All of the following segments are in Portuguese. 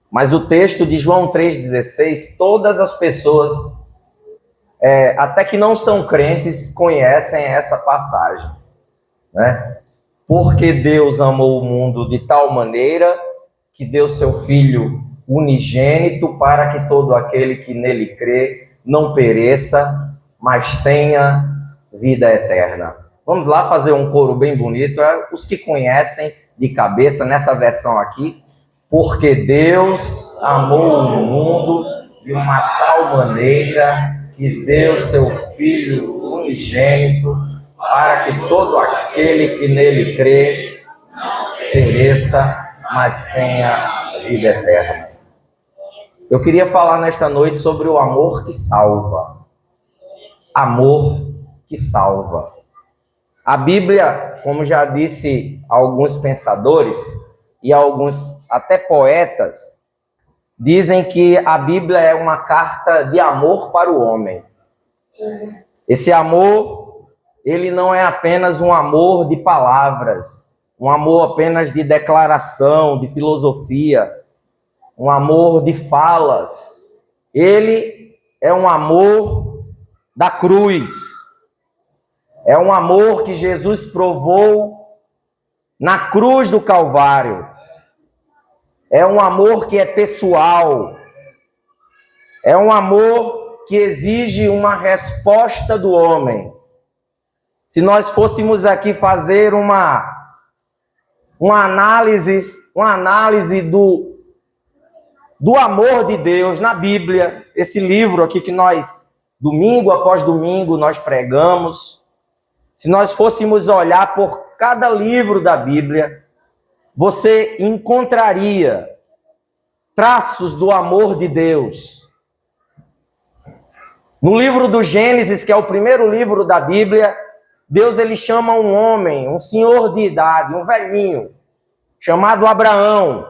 Mas o texto de João 3,16, todas as pessoas, até que não são crentes, conhecem essa passagem, né? Porque Deus amou o mundo de tal maneira que deu seu Filho unigênito para que todo aquele que nele crê não pereça, mas tenha vida eterna. Vamos lá fazer um coro bem bonito, os que conhecem de cabeça nessa versão aqui. Porque Deus amou o mundo de uma tal maneira que deu seu Filho unigênito para que todo aquele que nele crê não pereça, mas tenha vida eterna. Eu queria falar nesta noite sobre o amor que salva. Amor que salva. A Bíblia, como já disse alguns pensadores e alguns até poetas, dizem que a Bíblia é uma carta de amor para o homem. Esse amor, ele não é apenas um amor de palavras, um amor apenas de declaração, de filosofia, um amor de falas. Ele é um amor da cruz. É um amor que Jesus provou na cruz do Calvário. É um amor que é pessoal. É um amor que exige uma resposta do homem. Se nós fôssemos aqui fazer uma análise do amor de Deus na Bíblia, esse livro aqui que nós, domingo após domingo, nós pregamos, se nós fôssemos olhar por cada livro da Bíblia, você encontraria traços do amor de Deus. No livro do Gênesis, que é o primeiro livro da Bíblia, Deus ele chama um homem, um senhor de idade, um velhinho, chamado Abraão.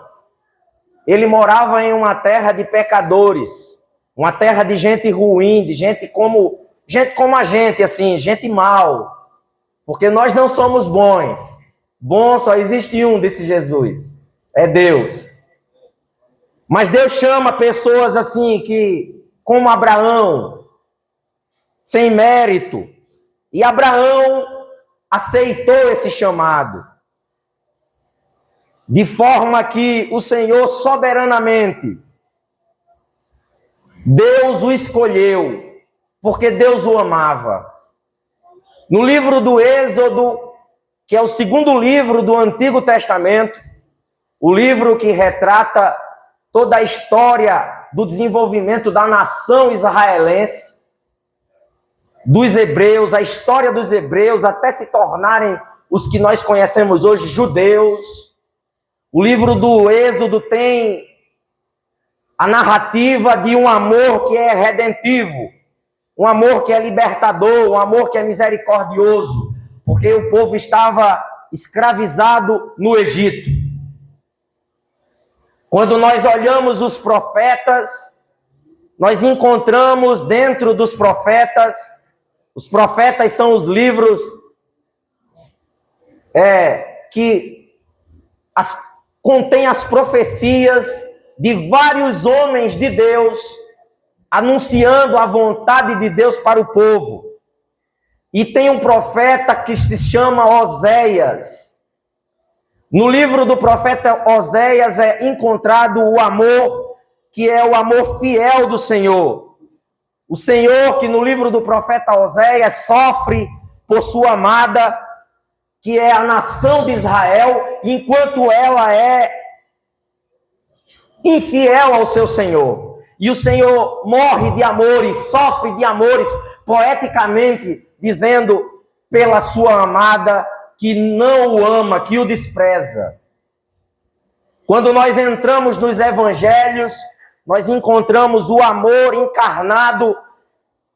Ele morava em uma terra de pecadores, uma terra de gente ruim, de gente como a gente, assim, gente mal. Porque nós não somos bons. Bom só existe um, desse Jesus. É Deus. Mas Deus chama pessoas assim, como Abraão, sem mérito. E Abraão aceitou esse chamado. De forma que o Senhor soberanamente, Deus o escolheu, porque Deus o amava. No livro do Êxodo, que é o segundo livro do Antigo Testamento, o livro que retrata toda a história do desenvolvimento da nação israelense, dos hebreus, a história dos hebreus até se tornarem os que nós conhecemos hoje, judeus. O livro do Êxodo tem a narrativa de um amor que é redentivo, um amor que é libertador, um amor que é misericordioso, porque o povo estava escravizado no Egito. Quando nós olhamos os profetas, nós encontramos dentro dos profetas, os profetas são os livros que contêm as profecias de vários homens de Deus, anunciando a vontade de Deus para o povo. E tem um profeta que se chama Oséias. No livro do profeta Oséias é encontrado o amor, que é o amor fiel do Senhor. O Senhor que no livro do profeta Oséias sofre por sua amada, que é a nação de Israel, enquanto ela é infiel ao seu Senhor. E o Senhor morre de amores, sofre de amores, poeticamente dizendo pela sua amada que não o ama, que o despreza. Quando nós entramos nos evangelhos, nós encontramos o amor encarnado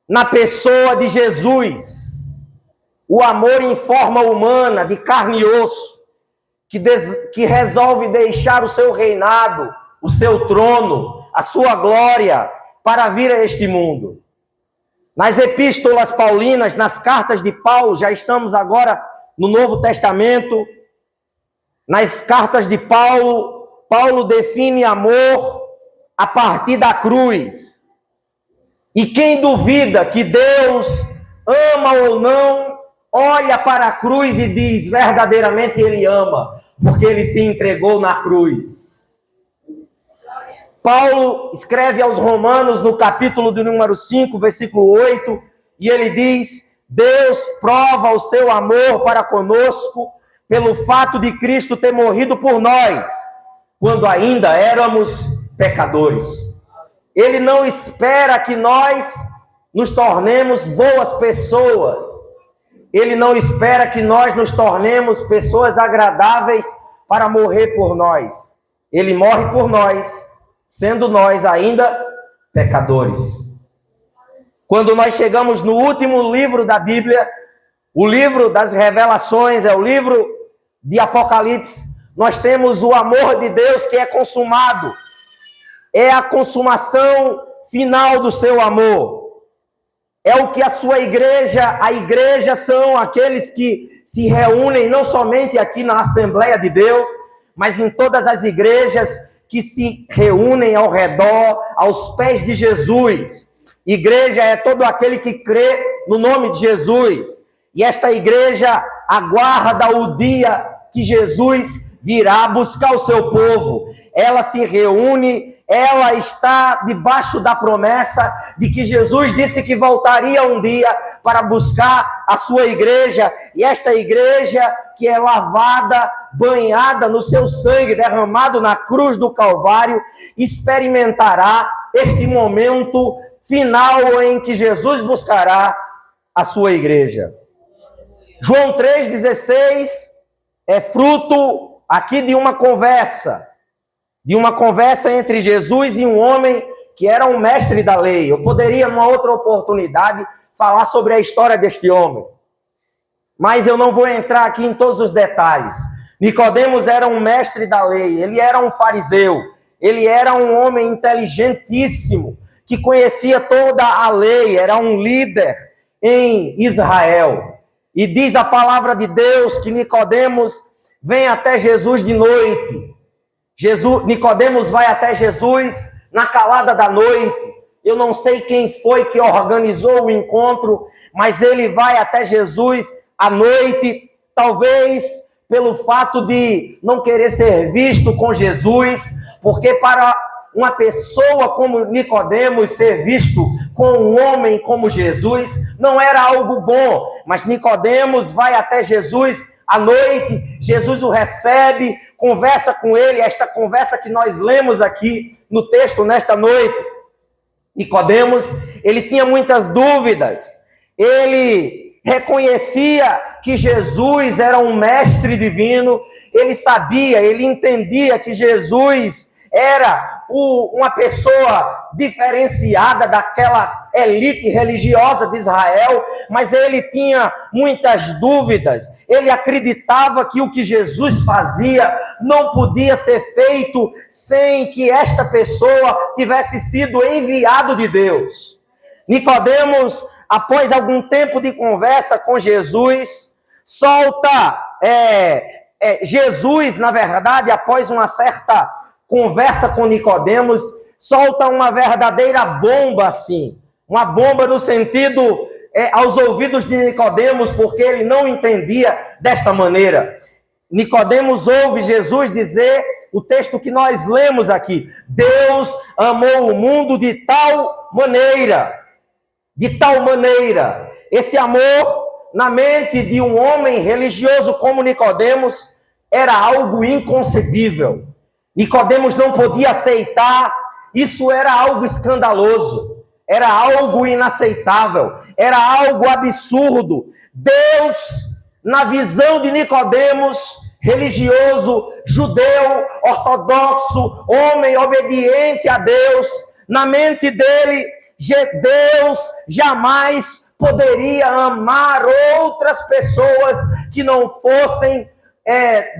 na pessoa de Jesus. O amor em forma humana, de carne e osso, que resolve deixar o seu reinado, o seu trono, a sua glória, para vir a este mundo. Nas epístolas paulinas, nas cartas de Paulo, já estamos agora no Novo Testamento. Nas cartas de Paulo, Paulo define amor a partir da cruz. E quem duvida que Deus ama ou não, olha para a cruz e diz, verdadeiramente Ele ama, porque Ele se entregou na cruz. Paulo escreve aos Romanos no capítulo de número 5, versículo 8, e ele diz, Deus prova o seu amor para conosco pelo fato de Cristo ter morrido por nós, quando ainda éramos pecadores. Ele não espera que nós nos tornemos boas pessoas. Ele não espera que nós nos tornemos pessoas agradáveis para morrer por nós. Ele morre por nós, sendo nós ainda pecadores. Quando nós chegamos no último livro da Bíblia, o livro das revelações, é o livro de Apocalipse, nós temos o amor de Deus que é consumado. É a consumação final do seu amor. É o que a sua igreja, a igreja são aqueles que se reúnem não somente aqui na Assembleia de Deus, mas em todas as igrejas que se reúnem ao redor, aos pés de Jesus. Igreja é todo aquele que crê no nome de Jesus. E esta igreja aguarda o dia que Jesus virá buscar o seu povo. Ela se reúne, ela está debaixo da promessa de que Jesus disse que voltaria um dia para buscar a sua igreja. E esta igreja que é lavada, banhada no seu sangue derramado na cruz do Calvário, experimentará este momento final em que Jesus buscará a sua igreja. João 3,16 é fruto aqui de uma conversa entre Jesus e um homem que era um mestre da lei. Eu poderia, numa outra oportunidade, falar sobre a história deste homem, mas eu não vou entrar aqui em todos os detalhes. Nicodemos era um mestre da lei, ele era um fariseu, ele era um homem inteligentíssimo, que conhecia toda a lei, era um líder em Israel. E diz a palavra de Deus que Nicodemos vem até Jesus de noite. Nicodemos vai até Jesus na calada da noite. Eu não sei quem foi que organizou o encontro, mas ele vai até Jesus à noite, talvez pelo fato de não querer ser visto com Jesus, porque para uma pessoa como Nicodemos ser visto com um homem como Jesus não era algo bom. Mas Nicodemos vai até Jesus à noite, Jesus o recebe, conversa com ele, esta conversa que nós lemos aqui no texto nesta noite. Nicodemos, ele tinha muitas dúvidas, ele reconhecia que Jesus era um mestre divino, ele sabia, ele entendia que Jesus era uma pessoa diferenciada daquela elite religiosa de Israel, mas ele tinha muitas dúvidas. Ele acreditava que o que Jesus fazia não podia ser feito sem que esta pessoa tivesse sido enviado de Deus. Nicodemos, após algum tempo de conversa com Jesus, Jesus, na verdade, após uma certa conversa com Nicodemos, solta uma verdadeira bomba assim, uma bomba no sentido aos ouvidos de Nicodemos, porque ele não entendia desta maneira. Nicodemos ouve Jesus dizer o texto que nós lemos aqui: Deus amou o mundo de tal maneira, esse amor na mente de um homem religioso como Nicodemos era algo inconcebível. Nicodemos não podia aceitar, isso era algo escandaloso, era algo inaceitável, era algo absurdo. Deus, na visão de Nicodemos, religioso, judeu, ortodoxo, homem obediente a Deus, na mente dele, Deus jamais poderia amar outras pessoas que não fossem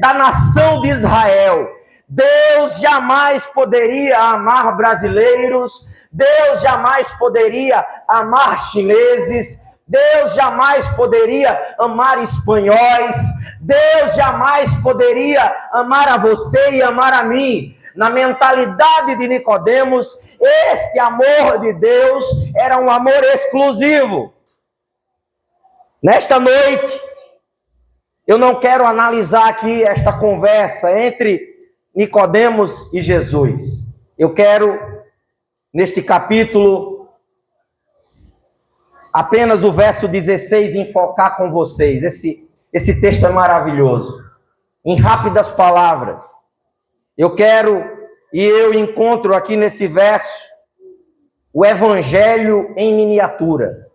da nação de Israel. Deus jamais poderia amar brasileiros, Deus jamais poderia amar chineses, Deus jamais poderia amar espanhóis, Deus jamais poderia amar a você e amar a mim. na mentalidade de Nicodemos, esse amor de Deus era um amor exclusivo. Nesta noite, eu não quero analisar aqui esta conversa entre Nicodemos e Jesus. Eu quero, neste capítulo, apenas o verso 16, enfocar com vocês. Esse texto é maravilhoso. Em rápidas palavras, eu encontro aqui nesse verso o Evangelho em miniatura.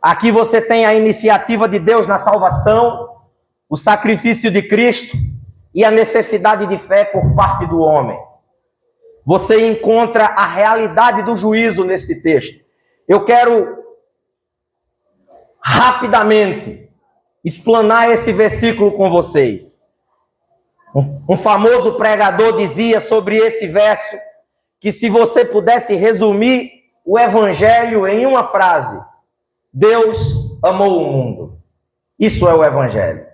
Aqui você tem a iniciativa de Deus na salvação, o sacrifício de Cristo e a necessidade de fé por parte do homem. Você encontra a realidade do juízo nesse texto. Eu quero rapidamente explanar esse versículo com vocês. Um famoso pregador dizia sobre esse verso que se você pudesse resumir o Evangelho em uma frase: Deus amou o mundo. Isso é o Evangelho.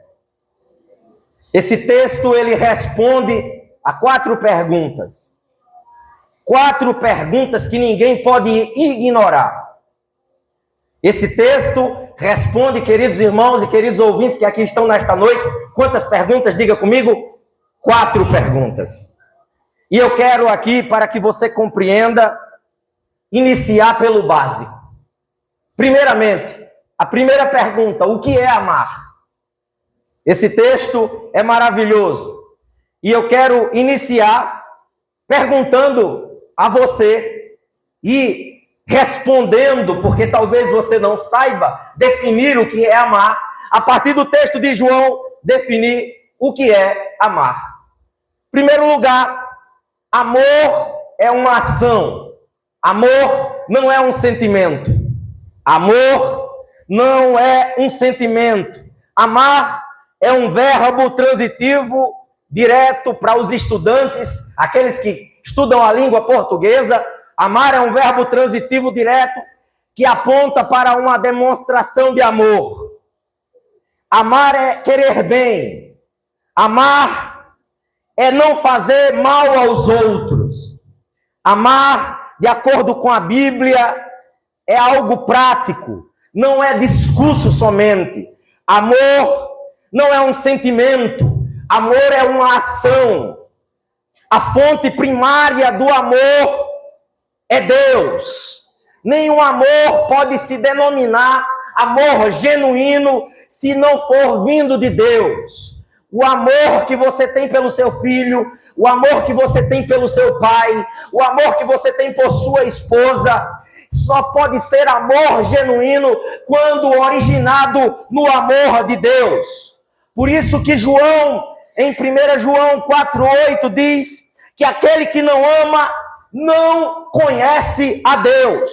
Esse texto, ele responde a 4 perguntas. 4 perguntas que ninguém pode ignorar. Esse texto responde, queridos irmãos e queridos ouvintes que aqui estão nesta noite, quantas perguntas? Diga comigo, 4 perguntas. E eu quero aqui, para que você compreenda, iniciar pelo básico. Primeiramente, a primeira pergunta: o que é amar? Esse texto é maravilhoso. E eu quero iniciar perguntando a você e respondendo, porque talvez você não saiba definir o que é amar, a partir do texto de João, definir o que é amar. Em primeiro lugar, amor é uma ação. Amor não é um sentimento. Amor não é um sentimento. Amar é um verbo transitivo direto para os estudantes, aqueles que estudam a língua portuguesa. Amar é um verbo transitivo direto que aponta para uma demonstração de amor. Amar é querer bem. Amar é não fazer mal aos outros. Amar, de acordo com a Bíblia, é algo prático, não é discurso somente. Amor não é um sentimento, amor é uma ação. A fonte primária do amor é Deus. Nenhum amor pode se denominar amor genuíno se não for vindo de Deus. O amor que você tem pelo seu filho, o amor que você tem pelo seu pai, o amor que você tem por sua esposa, só pode ser amor genuíno quando originado no amor de Deus. Por isso que João, em 1 João 4,8, diz que aquele que não ama não conhece a Deus.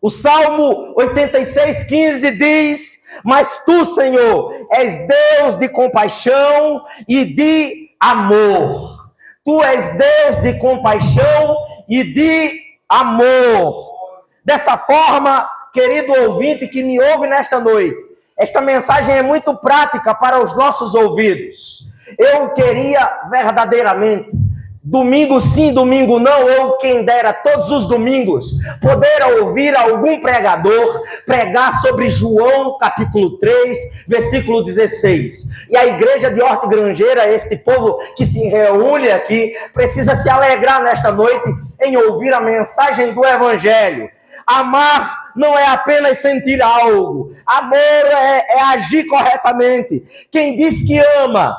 O Salmo 86,15 diz: mas tu, Senhor, és Deus de compaixão e de amor. Tu és Deus de compaixão e de amor. Dessa forma, querido ouvinte que me ouve nesta noite, esta mensagem é muito prática para os nossos ouvidos. Eu queria verdadeiramente, domingo sim, domingo não, ou quem dera todos os domingos, poder ouvir algum pregador pregar sobre João capítulo 3, versículo 16. E a igreja de Horta Grangeira, este povo que se reúne aqui, precisa se alegrar nesta noite em ouvir a mensagem do Evangelho. Amar não é apenas sentir algo. Amor é agir corretamente. Quem diz que ama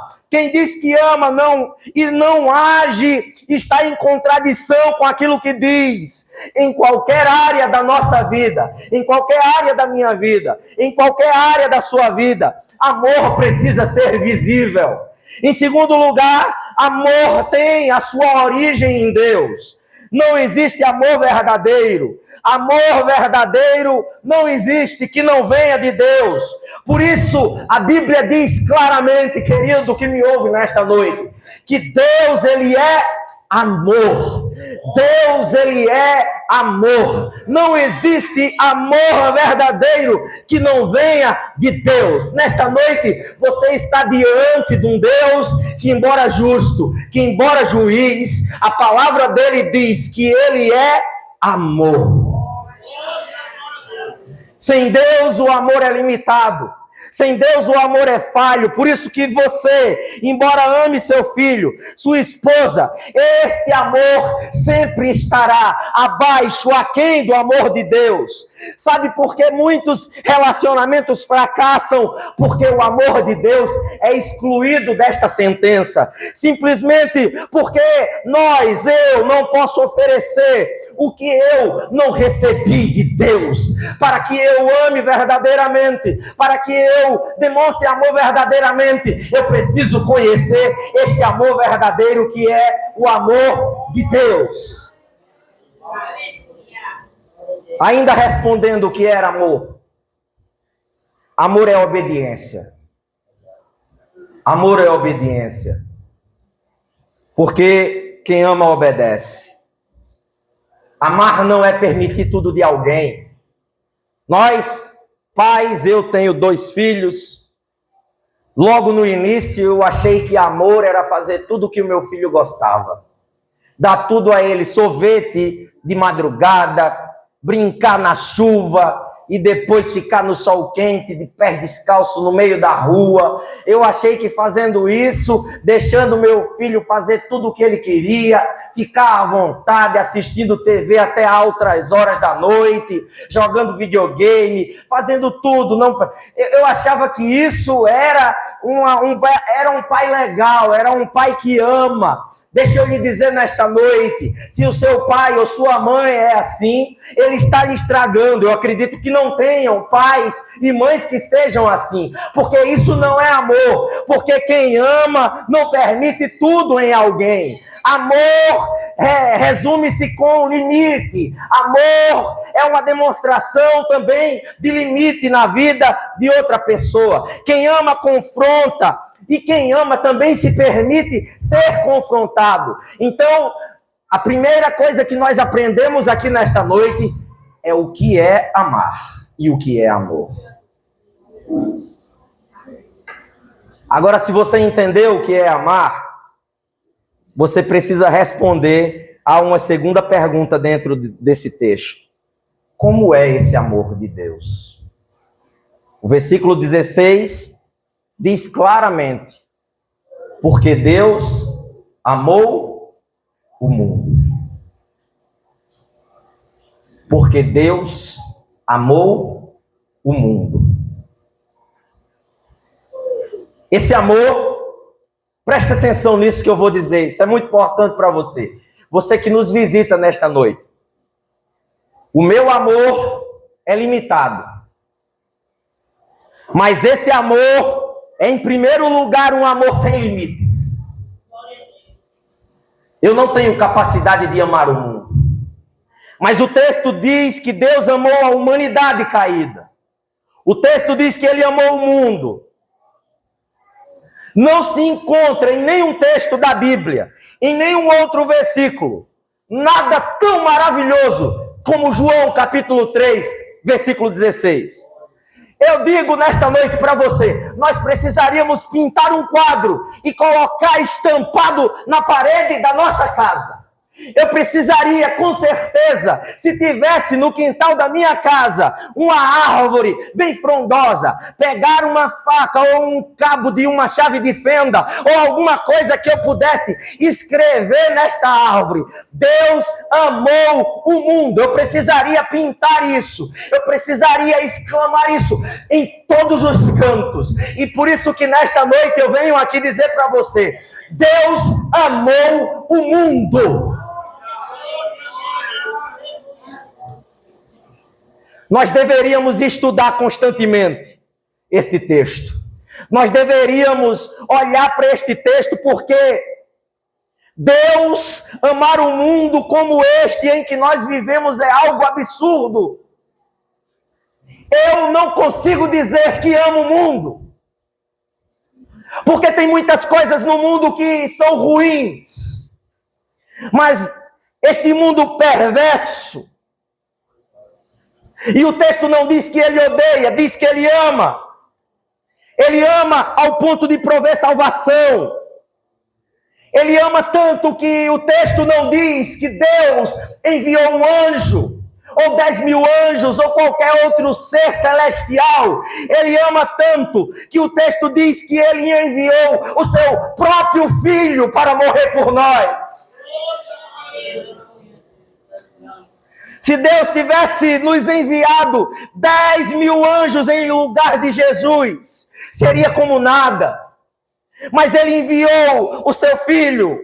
e não age, está em contradição com aquilo que diz. Em qualquer área da nossa vida, em qualquer área da minha vida, em qualquer área da sua vida, amor precisa ser visível. Em segundo lugar, amor tem a sua origem em Deus. Não existe amor verdadeiro. Amor verdadeiro não existe que não venha de Deus. Por isso, a Bíblia diz claramente, querido que me ouve nesta noite, que Deus, Ele é amor. Deus, ele é amor. Não existe amor verdadeiro que não venha de Deus. Nesta noite, você está diante de um Deus que, embora justo, que embora juiz, a palavra dele diz que ele é amor. Sem Deus, o amor é limitado. Sem Deus o amor é falho, por isso que você, embora ame seu filho, sua esposa, este amor sempre estará abaixo, aquém do amor de Deus. Sabe por que muitos relacionamentos fracassam? Porque o amor de Deus é excluído desta sentença. Simplesmente porque eu não posso oferecer o que eu não recebi de Deus. Para que eu ame verdadeiramente, para que eu demonstre amor verdadeiramente, eu preciso conhecer este amor verdadeiro que é o amor de Deus. Ainda respondendo o que era amor. Amor é obediência. Amor é obediência. Porque quem ama obedece. Amar não é permitir tudo de alguém. Nós, pais, eu tenho 2 filhos. Logo no início eu achei que amor era fazer tudo o que o meu filho gostava. Dar tudo a ele, sorvete de madrugada, brincar na chuva e depois ficar no sol quente, de pé descalço no meio da rua. Eu achei que fazendo isso, deixando meu filho fazer tudo o que ele queria, ficar à vontade, assistindo TV até altas horas da noite, jogando videogame, fazendo tudo. Eu achava que isso era um pai legal, era um pai que ama. Deixa eu lhe dizer nesta noite, se o seu pai ou sua mãe é assim, ele está lhe estragando. Eu acredito que não tenham pais e mães que sejam assim, porque isso não é amor, porque quem ama não permite tudo em alguém. Amor resume-se com limite. Amor é uma demonstração também de limite na vida de outra pessoa. Quem ama confronta, e quem ama também se permite ser confrontado. Então, a primeira coisa que nós aprendemos aqui nesta noite é o que é amar e o que é amor. Agora, se você entendeu o que é amar, você precisa responder a uma segunda pergunta dentro desse texto. Como é esse amor de Deus? O versículo 16 diz claramente: porque Deus amou o mundo. Porque Deus amou o mundo. Esse amor, presta atenção nisso que eu vou dizer, isso é muito importante para você. Você que nos visita nesta noite. O meu amor é limitado. Mas esse amor é, em primeiro lugar, um amor sem limites. Eu não tenho capacidade de amar o mundo. Mas o texto diz que Deus amou a humanidade caída. O texto diz que Ele amou o mundo. Não se encontra em nenhum texto da Bíblia, em nenhum outro versículo, nada tão maravilhoso como João capítulo 3, versículo 16. Eu digo nesta noite para você, nós precisaríamos pintar um quadro e colocar estampado na parede da nossa casa. Eu precisaria, com certeza, se tivesse no quintal da minha casa uma árvore bem frondosa, pegar uma faca ou um cabo de uma chave de fenda ou alguma coisa que eu pudesse escrever nesta árvore: Deus amou o mundo. Eu precisaria pintar isso, eu precisaria exclamar isso em todos os cantos. E por isso que nesta noite eu venho aqui dizer para você: Deus amou o mundo. Nós deveríamos estudar constantemente este texto. Nós deveríamos olhar para este texto, porque Deus amar o mundo como este em que nós vivemos é algo absurdo. Eu não consigo dizer que amo o mundo, porque tem muitas coisas no mundo que são ruins. Mas este mundo perverso, e o texto não diz que ele odeia, diz que ele ama. Ele ama ao ponto de prover salvação. Ele ama tanto que o texto não diz que Deus enviou um anjo, ou 10.000 anjos, ou qualquer outro ser celestial. Ele ama tanto que o texto diz que ele enviou o seu próprio filho para morrer por nós. Se Deus tivesse nos enviado 10.000 anjos em lugar de Jesus, seria como nada. Mas ele enviou o seu filho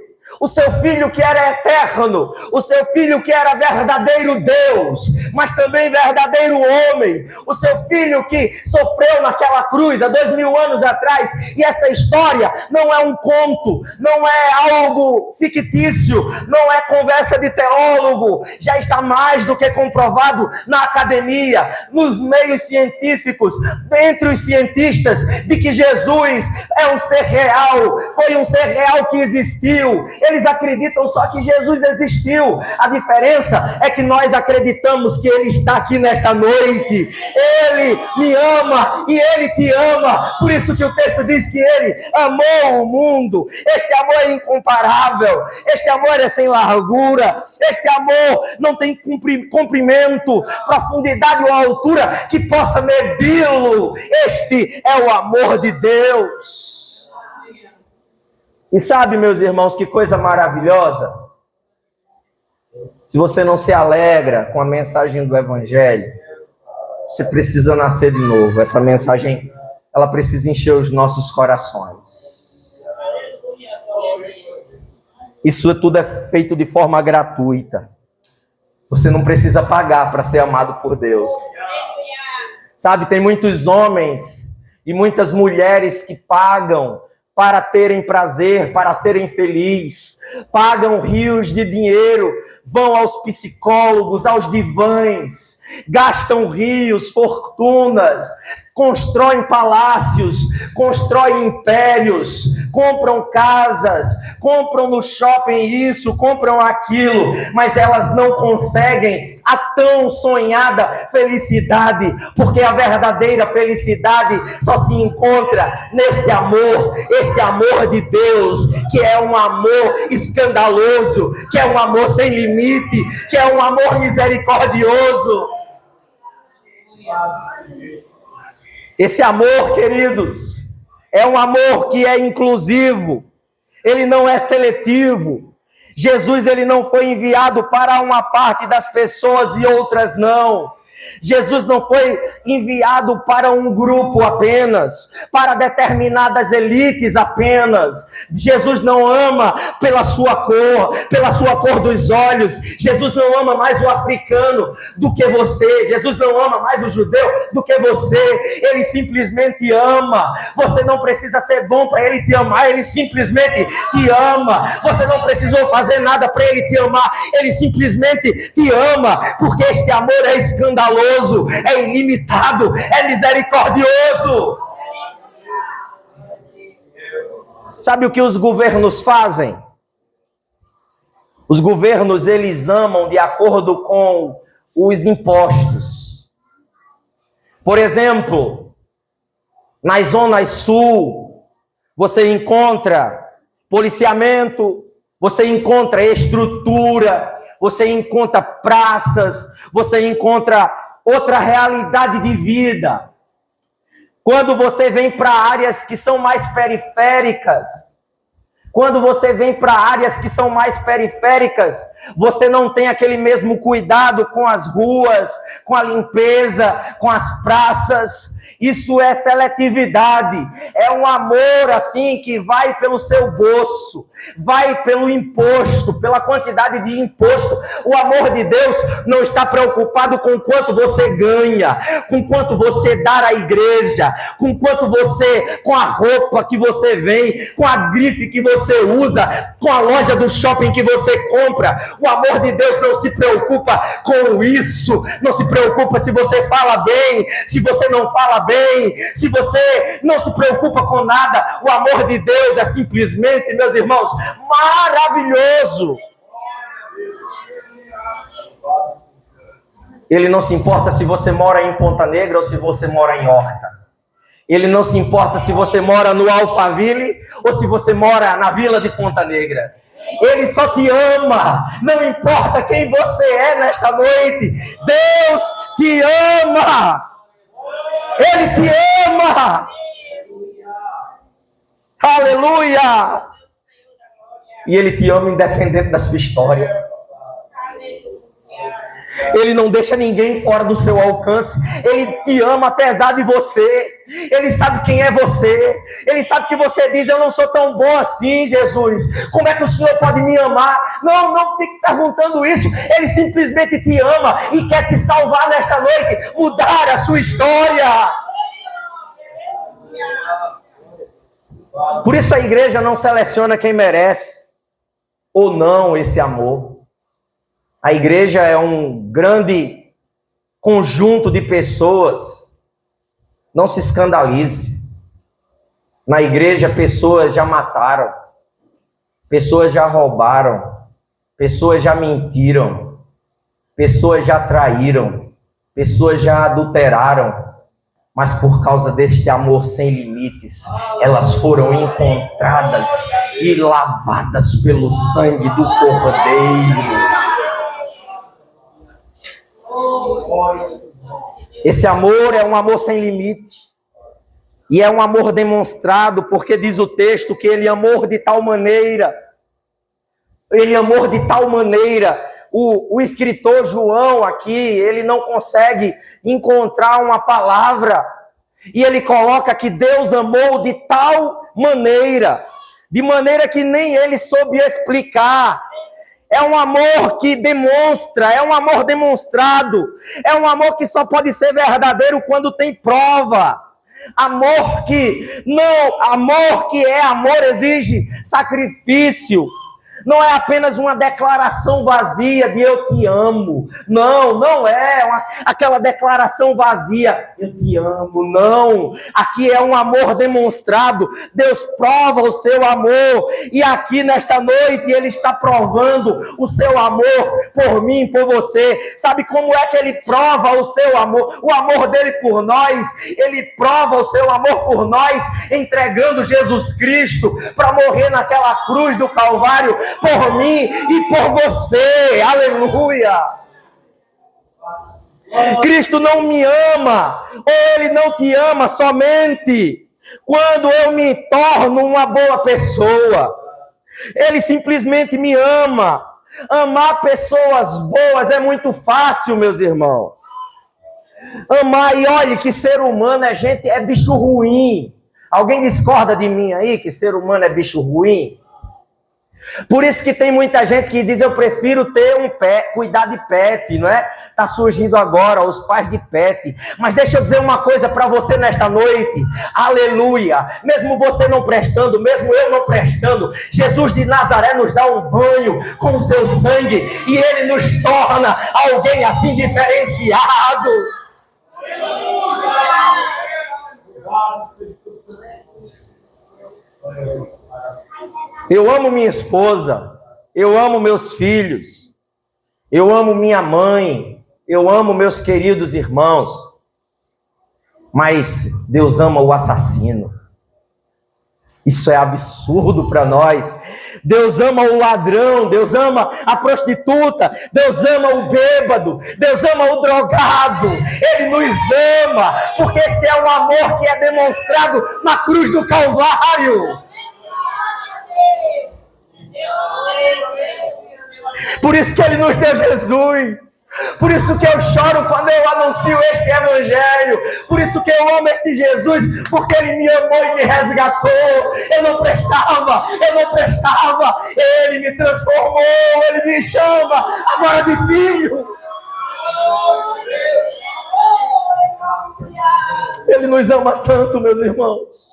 que era eterno, o seu filho que era verdadeiro Deus, mas também verdadeiro homem, o seu filho que sofreu naquela cruz há 2.000 anos atrás. E essa história não é um conto, não é algo fictício, não é conversa de teólogo, já está mais do que comprovado na academia, nos meios científicos, entre os cientistas, de que Jesus é um ser real, foi um ser real que existiu. Eles acreditam só que Jesus existiu. A diferença é que nós acreditamos que Ele está aqui nesta noite. Ele me ama e Ele te ama. Por isso que o texto diz que Ele amou o mundo. Este amor é incomparável. Este amor é sem largura. Este amor não tem comprimento, profundidade ou altura que possa medi-lo. Este é o amor de Deus. E sabe, meus irmãos, que coisa maravilhosa? Se você não se alegra com a mensagem do Evangelho, você precisa nascer de novo. Essa mensagem, ela precisa encher os nossos corações. Isso tudo é feito de forma gratuita. Você não precisa pagar para ser amado por Deus. Sabe, tem muitos homens e muitas mulheres que pagam para terem prazer, para serem felizes, pagam rios de dinheiro, vão aos psicólogos, aos divãs, gastam rios, fortunas, constroem palácios, constroem impérios, compram casas, compram no shopping isso, compram aquilo, mas elas não conseguem a tão sonhada felicidade, porque a verdadeira felicidade só se encontra neste amor, este amor de Deus, que é um amor escandaloso, que é um amor sem limite, que é um amor misericordioso. Esse amor, queridos, é um amor que é inclusivo, ele não é seletivo. Jesus, ele não foi enviado para uma parte das pessoas e outras não. Jesus não foi enviado para um grupo apenas, para determinadas elites apenas. Jesus não ama pela sua cor dos olhos. Jesus não ama mais o africano do que você. Jesus não ama mais o judeu do que você. Ele simplesmente ama. Você não precisa ser bom para ele te amar. Ele simplesmente te ama. Você não precisou fazer nada para ele te amar. Ele simplesmente te ama, porque este amor é escandaloso, é ilimitado, é misericordioso. Sabe o que os governos fazem? Os governos, eles amam de acordo com os impostos. Por exemplo, nas zonas sul, você encontra policiamento, você encontra estrutura, você encontra praças, você encontra outra realidade de vida. Quando você vem para áreas que são mais periféricas, você não tem aquele mesmo cuidado com as ruas, com a limpeza, com as praças. Isso é seletividade, é um amor assim que vai pelo seu bolso, vai pelo imposto, pela quantidade de imposto. O amor de Deus não está preocupado com quanto você ganha, com quanto você dá à igreja, com a roupa que você vem, com a grife que você usa, com a loja do shopping que você compra. O amor de Deus não se preocupa com isso, não se preocupa se você fala bem, se você não fala bem, se você não se preocupa com nada. O amor de Deus é simplesmente, meus irmãos, maravilhoso. Ele não se importa se você mora em Ponta Negra ou se você mora em Horta. Ele não se importa se você mora no Alphaville ou se você mora na Vila de Ponta Negra. Ele só te ama. Não importa quem você é nesta noite. Deus te ama. Ele te ama. Aleluia. E Ele te ama independente da sua história. Ele não deixa ninguém fora do seu alcance. Ele te ama apesar de você. Ele sabe quem é você. Ele sabe que você diz: eu não sou tão bom assim, Jesus. Como é que o Senhor pode me amar? Não fique perguntando isso. Ele simplesmente te ama e quer te salvar nesta noite, mudar a sua história. Por isso a igreja não seleciona quem merece ou não esse amor. A igreja é um grande conjunto de pessoas. Não se escandalize. Na igreja, pessoas já mataram, pessoas já roubaram, pessoas já mentiram, pessoas já traíram, pessoas já adulteraram. Mas por causa deste amor sem limites, elas foram encontradas e lavadas pelo sangue do Cordeiro. Esse amor é um amor sem limite. E é um amor demonstrado porque diz o texto que Ele amou de tal maneira. Ele amou de tal maneira. O escritor João aqui, ele não consegue encontrar uma palavra. E ele coloca que Deus amou de tal maneira. De maneira que nem ele soube explicar. É um amor que demonstra, é um amor demonstrado. É um amor que só pode ser verdadeiro quando tem prova. Amor que é amor exige sacrifício. Não é apenas uma declaração vazia de eu te amo. Não é aquela declaração vazia, eu te amo. Não. Aqui é um amor demonstrado. Deus prova o seu amor. E aqui nesta noite Ele está provando o seu amor por mim, por você. Sabe como é que Ele prova o seu amor? O amor dele por nós. Ele prova o seu amor por nós, entregando Jesus Cristo para morrer naquela cruz do Calvário, por mim e por você. Aleluia. Cristo não me ama, ou Ele não te ama somente quando eu me torno uma boa pessoa. Ele simplesmente me ama. Amar pessoas boas é muito fácil, meus irmãos. Amar, e olhe que ser humano é bicho ruim. Alguém discorda de mim aí que ser humano é bicho ruim? Por isso que tem muita gente que diz: eu prefiro ter um pet, cuidar de pet, não é? Tá surgindo agora os pais de pet. Mas deixa eu dizer uma coisa para você nesta noite. Aleluia. Mesmo você não prestando, mesmo eu não prestando, Jesus de Nazaré nos dá um banho com o seu sangue e Ele nos torna alguém assim diferenciados. Eu amo minha esposa, eu amo meus filhos, eu amo minha mãe, eu amo meus queridos irmãos, mas Deus ama o assassino. Isso é absurdo para nós. Deus ama o ladrão, Deus ama a prostituta, Deus ama o bêbado, Deus ama o drogado. Ele nos ama, porque esse é um amor que é demonstrado na cruz do Calvário. Por isso que Ele nos deu Jesus. Por isso que eu choro quando eu anuncio este evangelho. Por isso que eu amo este Jesus, porque Ele me amou e me resgatou. Eu não prestava. Ele me transformou, Ele me chama agora de filho. Ele nos ama tanto, meus irmãos.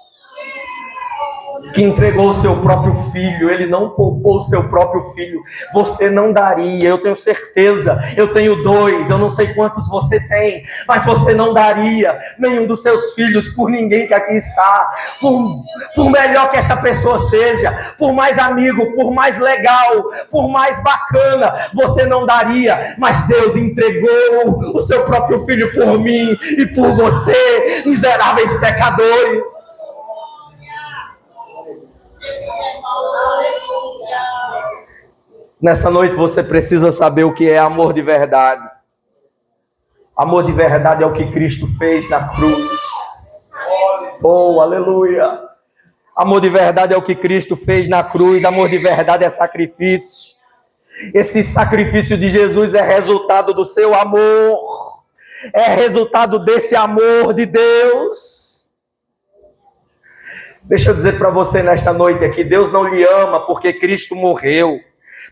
que entregou o seu próprio filho, ele não poupou o seu próprio filho. Você não daria, eu tenho certeza. Eu tenho 2, eu não sei quantos você tem, mas você não daria nenhum dos seus filhos por ninguém que aqui está. Por melhor que esta pessoa seja, por mais amigo, por mais legal, por mais bacana, você não daria. Mas Deus entregou o seu próprio filho por mim e por você, miseráveis pecadores. Nessa noite você precisa saber o que é amor de verdade. Amor de verdade é o que Cristo fez na cruz. Oh, aleluia! Amor de verdade é o que Cristo fez na cruz. Amor de verdade é sacrifício. Esse sacrifício de Jesus é resultado do seu amor. É resultado desse amor de Deus. Deixa eu dizer para você nesta noite aqui, Deus não lhe ama porque Cristo morreu,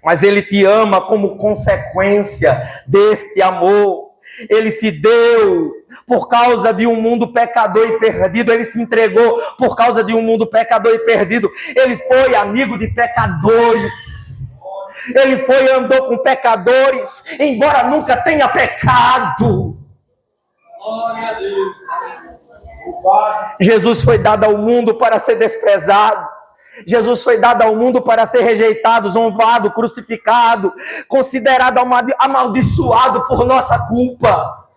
mas Ele te ama como consequência deste amor. Ele se deu por causa de um mundo pecador e perdido, Ele se entregou por causa de um mundo pecador e perdido. Ele foi amigo de pecadores, Ele foi e andou com pecadores, embora nunca tenha pecado. Glória a Deus. Jesus foi dado ao mundo para ser desprezado. Jesus foi dado ao mundo para ser rejeitado, zombado, crucificado, considerado amaldiçoado por nossa culpa.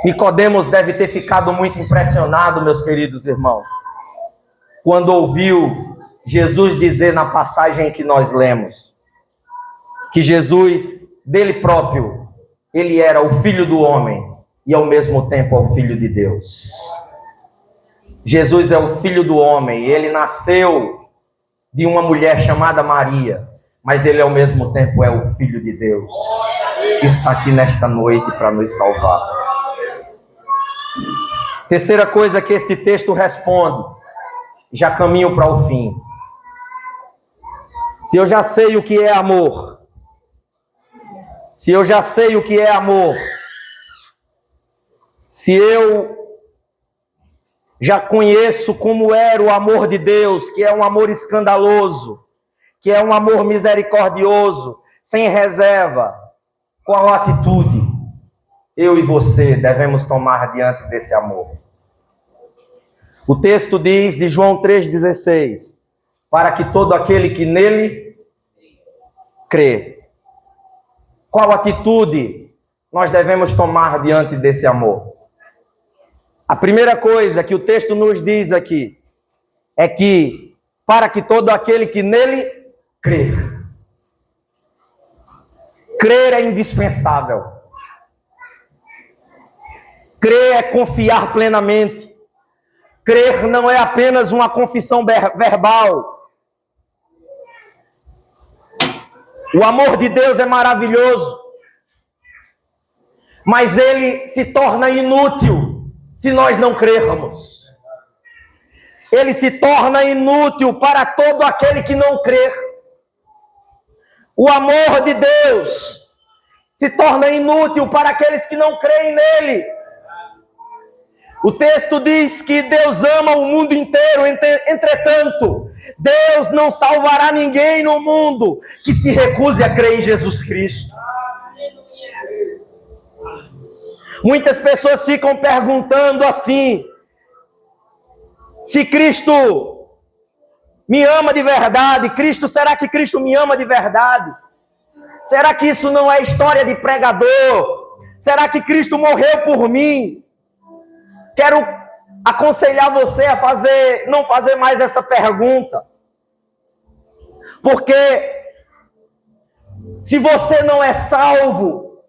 Nicodemos deve ter ficado muito impressionado, meus queridos irmãos, quando ouviu Jesus dizer na passagem que nós lemos, que Jesus, dele próprio, ele era o Filho do homem e ao mesmo tempo é o Filho de Deus. Jesus é o Filho do homem, ele nasceu de uma mulher chamada Maria, mas ele ao mesmo tempo é o Filho de Deus, que está aqui nesta noite para nos salvar. Terceira coisa que este texto responde, já caminho para o fim. Se eu já sei o que é amor, se eu já sei o que é amor, se eu já conheço como era o amor de Deus, que é um amor escandaloso, que é um amor misericordioso, sem reserva, qual atitude eu e você devemos tomar diante desse amor? O texto diz de João 3,16, para que todo aquele que nele crê. Qual atitude nós devemos tomar diante desse amor? A primeira coisa que o texto nos diz aqui é que para que todo aquele que nele crê. Crer é indispensável. Crer é confiar plenamente. Crer não é apenas uma confissão verbal. O amor de Deus é maravilhoso, mas ele se torna inútil se nós não crermos. Ele se torna inútil para todo aquele que não crer. O amor de Deus se torna inútil para aqueles que não creem nele. O texto diz que Deus ama o mundo inteiro, entretanto, Deus não salvará ninguém no mundo que se recuse a crer em Jesus Cristo. Muitas pessoas ficam perguntando assim, se Cristo me ama de verdade, será que Cristo me ama de verdade? Será que isso não é história de pregador? Será que Cristo morreu por mim? Quero aconselhar você a não fazer mais essa pergunta. Porque se você não é salvo,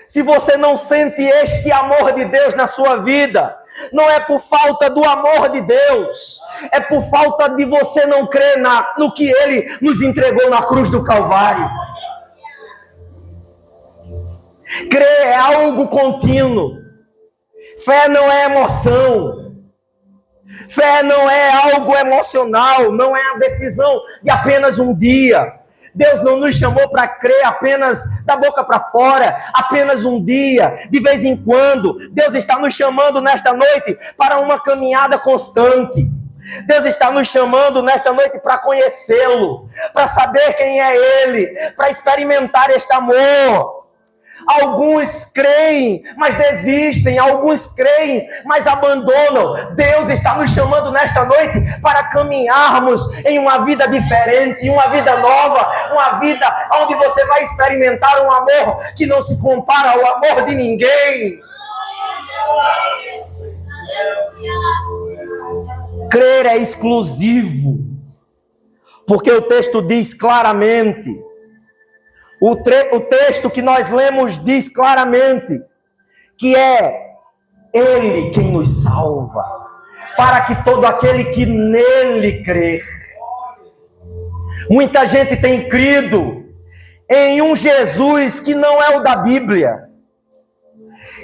se você não sente este amor de Deus na sua vida, não é por falta do amor de Deus, é por falta de você não crer no que Ele nos entregou na cruz do Calvário. Crer é algo contínuo. Fé não é emoção. Fé não é algo emocional, não é a decisão de apenas um dia. Deus não nos chamou para crer apenas da boca para fora, apenas um dia, de vez em quando. Deus está nos chamando nesta noite para uma caminhada constante. Deus está nos chamando nesta noite para conhecê-lo, para saber quem é Ele, para experimentar este amor. Alguns creem, mas desistem. Alguns creem, mas abandonam. Deus está nos chamando nesta noite para caminharmos em uma vida diferente, em uma vida nova, uma vida onde você vai experimentar um amor que não se compara ao amor de ninguém. Crer é exclusivo, porque o texto diz claramente, o texto que nós lemos diz claramente que é Ele quem nos salva, para que todo aquele que nele crer. Muita gente tem crido em um Jesus que não é o da Bíblia.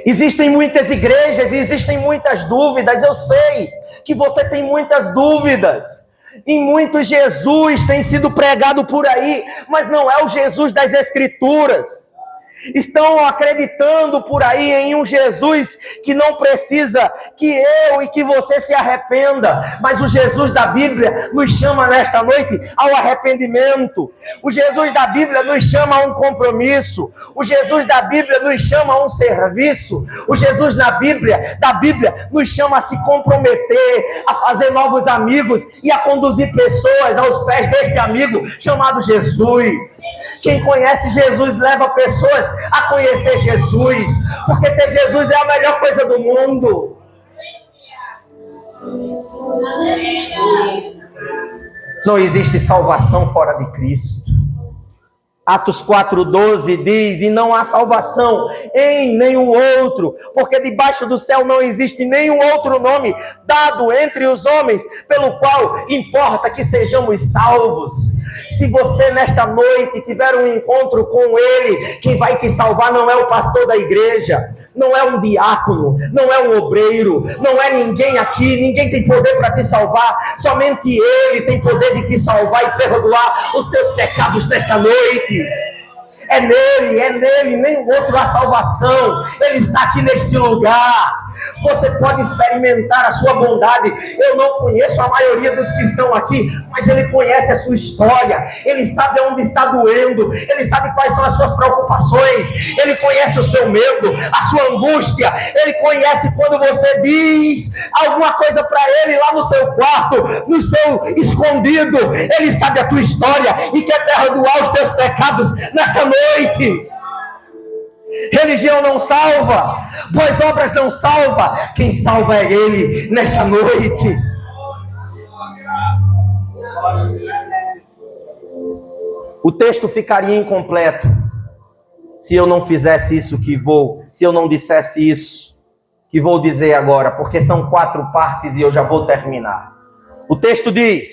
Existem muitas igrejas e existem muitas dúvidas. Eu sei que você tem muitas dúvidas. E muito Jesus tem sido pregado por aí, mas não é o Jesus das Escrituras. Estão acreditando por aí em um Jesus que não precisa que eu e que você se arrependa, mas o Jesus da Bíblia nos chama nesta noite ao arrependimento. O Jesus da Bíblia nos chama a um compromisso. O Jesus da Bíblia nos chama a um serviço. O Jesus da Bíblia nos chama a se comprometer, a fazer novos amigos e a conduzir pessoas aos pés deste amigo chamado Jesus. Quem conhece Jesus leva pessoas a conhecer Jesus, porque ter Jesus é a melhor coisa do mundo. Não existe salvação fora de Cristo. Atos 4,12 diz: e não há salvação em nenhum outro, porque debaixo do céu não existe nenhum outro nome dado entre os homens, pelo qual importa que sejamos salvos. Se você nesta noite tiver um encontro com Ele, quem vai te salvar não é o pastor da igreja, não é um diácono, não é um obreiro, não é ninguém aqui, ninguém tem poder para te salvar, somente Ele tem poder de te salvar e perdoar os teus pecados nesta noite. É nele, nem outro a salvação. Ele está aqui neste lugar. Você pode experimentar a sua bondade. Eu não conheço a maioria dos que estão aqui, mas Ele conhece a sua história. Ele sabe onde está doendo. Ele sabe quais são as suas preocupações. Ele conhece o seu medo, a sua angústia. Ele conhece quando você diz alguma coisa para Ele lá no seu quarto, no seu escondido. Ele sabe a tua história e quer perdoar os teus pecados nesta noite. Religião não salva, boas obras não salva. Quem salva é Ele nesta noite. O texto ficaria incompleto se eu não fizesse isso se eu não dissesse isso que vou dizer agora, porque são 4 partes e eu já vou terminar. O texto diz: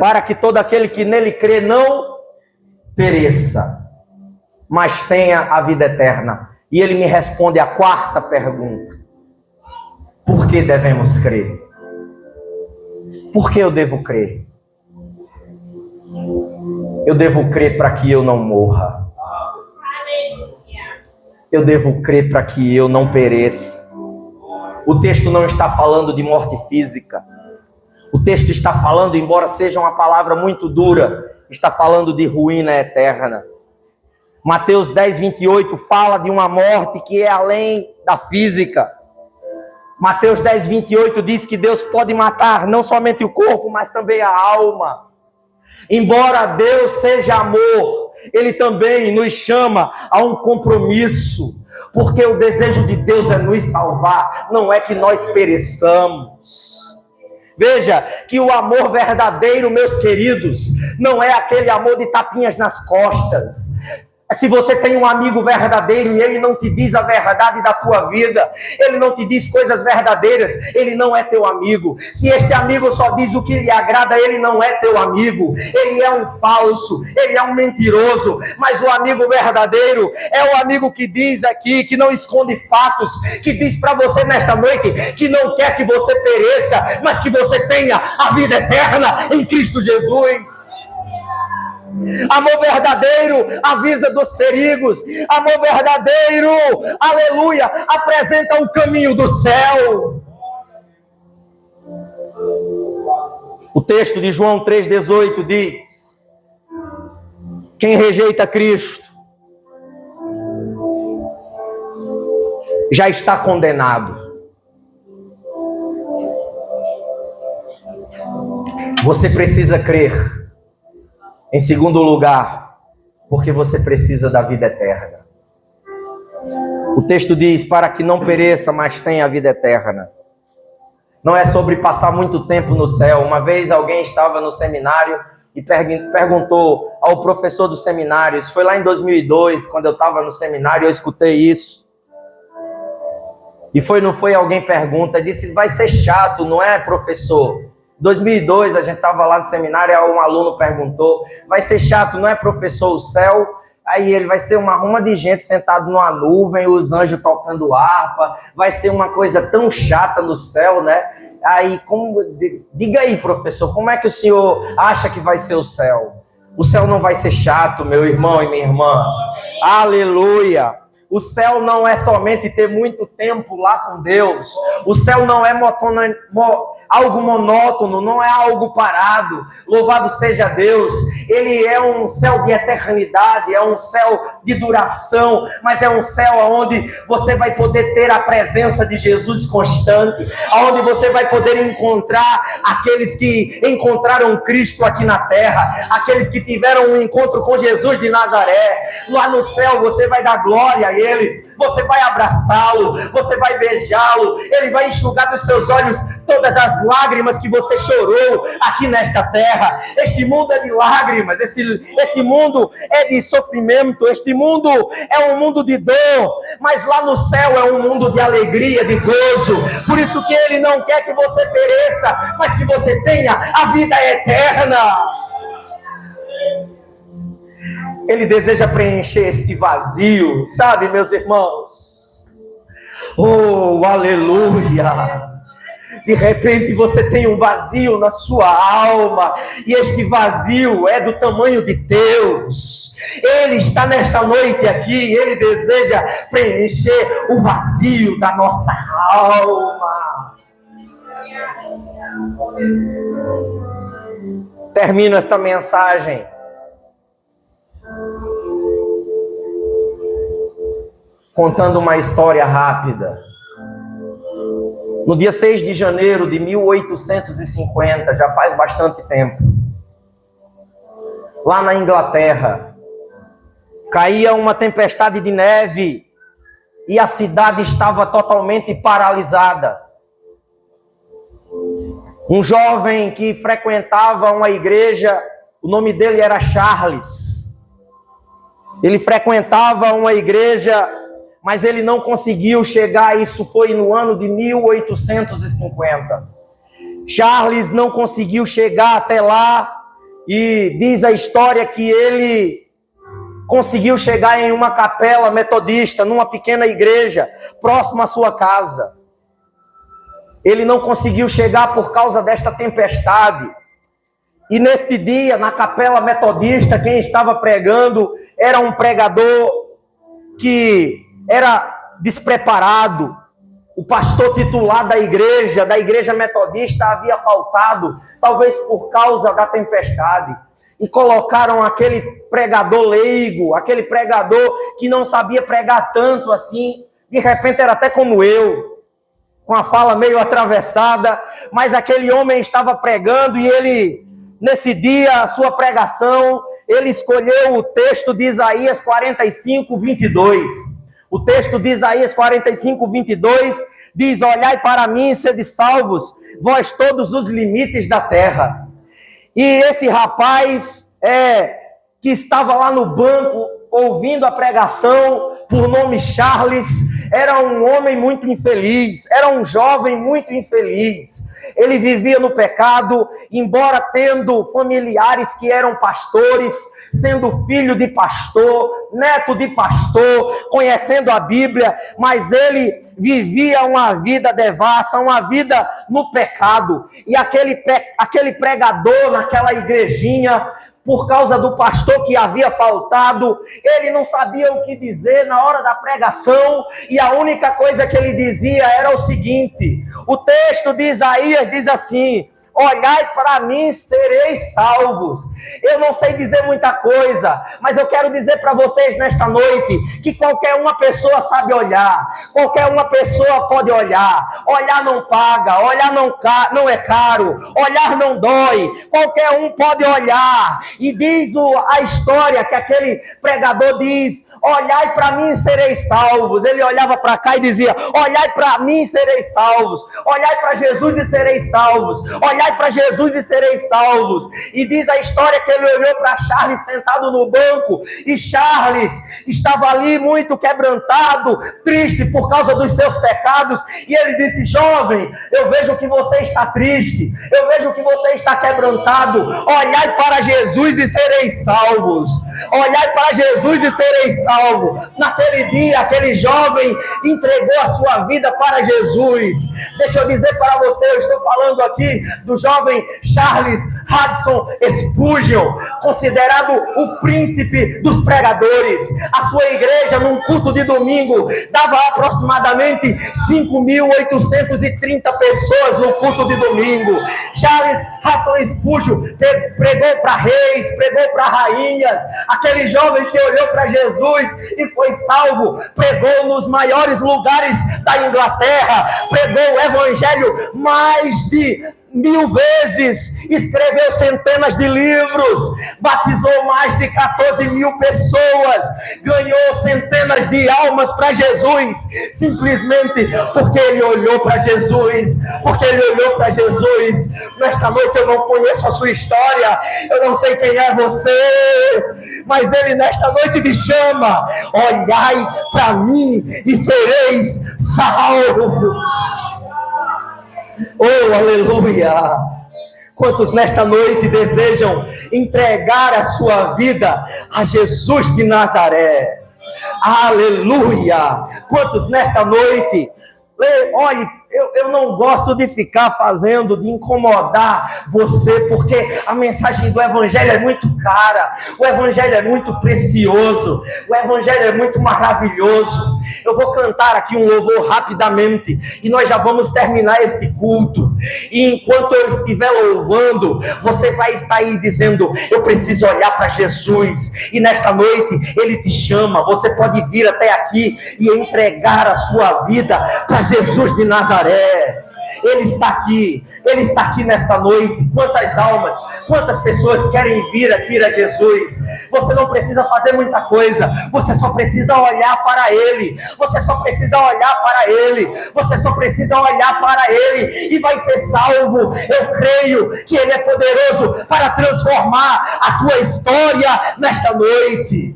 para que todo aquele que nele crê não pereça, mas tenha a vida eterna. E ele me responde a 4ª pergunta: por que devemos crer? Por que eu devo crer? Eu devo crer para que eu não morra. Eu devo crer para que eu não pereça. O texto não está falando de morte física. O texto está falando, embora seja uma palavra muito dura, está falando de ruína eterna. Mateus 10:28 fala de uma morte que é além da física. Mateus 10:28 diz que Deus pode matar não somente o corpo, mas também a alma. Embora Deus seja amor, Ele também nos chama a um compromisso, porque o desejo de Deus é nos salvar, não é que nós pereçamos. Veja que o amor verdadeiro, meus queridos, não é aquele amor de tapinhas nas costas. Se você tem um amigo verdadeiro e ele não te diz a verdade da tua vida, ele não te diz coisas verdadeiras, ele não é teu amigo. Se este amigo só diz o que lhe agrada, ele não é teu amigo. Ele é um falso, ele é um mentiroso. Mas o amigo verdadeiro é o amigo que diz aqui, que não esconde fatos, que diz para você nesta noite que não quer que você pereça, mas que você tenha a vida eterna em Cristo Jesus. Amor verdadeiro avisa dos perigos. Amor verdadeiro, aleluia, apresenta o caminho do céu. texto de João 3,18 diz: quem rejeita Cristo já está condenado. Você precisa crer. Em segundo lugar, porque você precisa da vida eterna. O texto diz: para que não pereça, mas tenha a vida eterna. Não é sobre passar muito tempo no céu. Uma vez alguém estava no seminário e perguntou ao professor do seminário, isso foi lá em 2002, quando eu estava no seminário, eu escutei isso. E não foi alguém pergunta, disse: vai ser chato, não é, professor? Em 2002, a gente estava lá no seminário, um aluno perguntou: vai ser chato, não é, professor, o céu? Aí ele vai ser uma ruma de gente sentado numa nuvem, os anjos tocando harpa, vai ser uma coisa tão chata no céu, né? Aí, diga aí, professor, como é que o senhor acha que vai ser o céu? O céu não vai ser chato, meu irmão e minha irmã. Aleluia! O céu não é somente ter muito tempo lá com Deus. O céu não é algo monótono, não é algo parado. Louvado seja Deus. Ele é um céu de eternidade, é um céu de duração, mas é um céu onde você vai poder ter a presença de Jesus constante, onde você vai poder encontrar aqueles que encontraram Cristo aqui na terra, aqueles que tiveram um encontro com Jesus de Nazaré. Lá no céu você vai dar glória a Ele, você vai abraçá-lo, você vai beijá-lo, Ele vai enxugar dos seus olhos todas as lágrimas que você chorou aqui nesta terra. Este mundo é de lágrimas, esse mundo é de sofrimento, este mundo é um mundo de dor, mas lá no céu é um mundo de alegria, de gozo. Por isso que Ele não quer que você pereça, mas que você tenha a vida eterna. Ele deseja preencher este vazio, sabe, meus irmãos? Oh, aleluia! De repente você tem um vazio na sua alma, e este vazio é do tamanho de Deus. Ele está nesta noite aqui, Ele deseja preencher o vazio da nossa alma. Termino esta mensagem contando uma história rápida. No dia 6 de janeiro de 1850, já faz bastante tempo, lá na Inglaterra, caía uma tempestade de neve e a cidade estava totalmente paralisada. Um jovem que frequentava uma igreja, o nome dele era Charles. Ele frequentava uma igreja, mas ele não conseguiu chegar, isso foi no ano de 1850. Charles não conseguiu chegar até lá, e diz a história que ele conseguiu chegar em uma capela metodista, numa pequena igreja, próximo à sua casa. Ele não conseguiu chegar por causa desta tempestade. E neste dia, na capela metodista, quem estava pregando era um pregador que era despreparado. O pastor titular da igreja metodista, havia faltado, talvez por causa da tempestade. E colocaram aquele pregador leigo, aquele pregador que não sabia pregar tanto assim. De repente era até como eu, com a fala meio atravessada, mas aquele homem estava pregando e ele, nesse dia, a sua pregação, ele escolheu o texto de Isaías 45, 22. O texto de Isaías 45, 22 diz: olhai para mim e sede salvos, vós todos os limites da terra. E esse rapaz que estava lá no banco ouvindo a pregação, por nome Charles, era um homem muito infeliz, era um jovem muito infeliz. Ele vivia no pecado, embora tendo familiares que eram pastores, sendo filho de pastor, neto de pastor, conhecendo a Bíblia, mas ele vivia uma vida devassa, uma vida no pecado. E aquele pregador naquela igrejinha, por causa do pastor que havia faltado, ele não sabia o que dizer na hora da pregação, e a única coisa que ele dizia era o seguinte: o texto de Isaías diz assim: olhai para mim, sereis salvos. Eu não sei dizer muita coisa, mas eu quero dizer para vocês nesta noite que qualquer uma pessoa sabe olhar, qualquer uma pessoa pode olhar. Olhar não paga, olhar não é caro, olhar não dói, qualquer um pode olhar. E diz a história que aquele pregador diz: olhai para mim e sereis salvos. Ele olhava para cá e dizia: olhai para mim e sereis salvos. Olhai para Jesus e sereis salvos. Olhai para Jesus e sereis salvos. E diz a história que ele olhou para Charles sentado no banco, e Charles estava ali muito quebrantado, triste por causa dos seus pecados, e ele disse: jovem, eu vejo que você está triste, eu vejo que você está quebrantado. Olhai para Jesus e sereis salvos. Olhai para Jesus e sereis salvos. Naquele dia, aquele jovem entregou a sua vida para Jesus. Deixa eu dizer para você, eu estou falando aqui do jovem Charles Hudson Spurgeon, considerado o príncipe dos pregadores. A sua igreja, num culto de domingo, dava aproximadamente 5.830 pessoas no culto de domingo. Charles Hudson Spurgeon pregou para reis, pregou para rainhas. Aquele jovem que olhou para Jesus e foi salvo, pregou nos maiores lugares da Inglaterra, pregou o evangelho mais de 1000 vezes, escreveu centenas de livros, batizou mais de 14.000 pessoas, ganhou centenas de almas para Jesus, simplesmente porque ele olhou para Jesus, porque ele olhou para Jesus. Nesta noite eu não conheço a sua história, eu não sei quem é você, mas ele nesta noite te chama: olhai para mim e sereis salvos. Oh, aleluia! Quantos nesta noite desejam entregar a sua vida a Jesus de Nazaré? Aleluia! Quantos nesta noite... Olhe, eu não gosto de ficar de incomodar você, porque a mensagem do Evangelho é muito cara, o Evangelho é muito precioso, o Evangelho é muito maravilhoso. Eu vou cantar aqui um louvor rapidamente, e nós já vamos terminar este culto. E enquanto eu estiver louvando, você vai estar aí dizendo: eu preciso olhar para Jesus. E nesta noite, Ele te chama, você pode vir até aqui e entregar a sua vida para Jesus de Nazaré. Ele está aqui nesta noite. Quantas almas, quantas pessoas querem vir aqui a Jesus? Você não precisa fazer muita coisa, você só precisa olhar para Ele, você só precisa olhar para Ele, você só precisa olhar para Ele e vai ser salvo. Eu creio que Ele é poderoso para transformar a tua história nesta noite.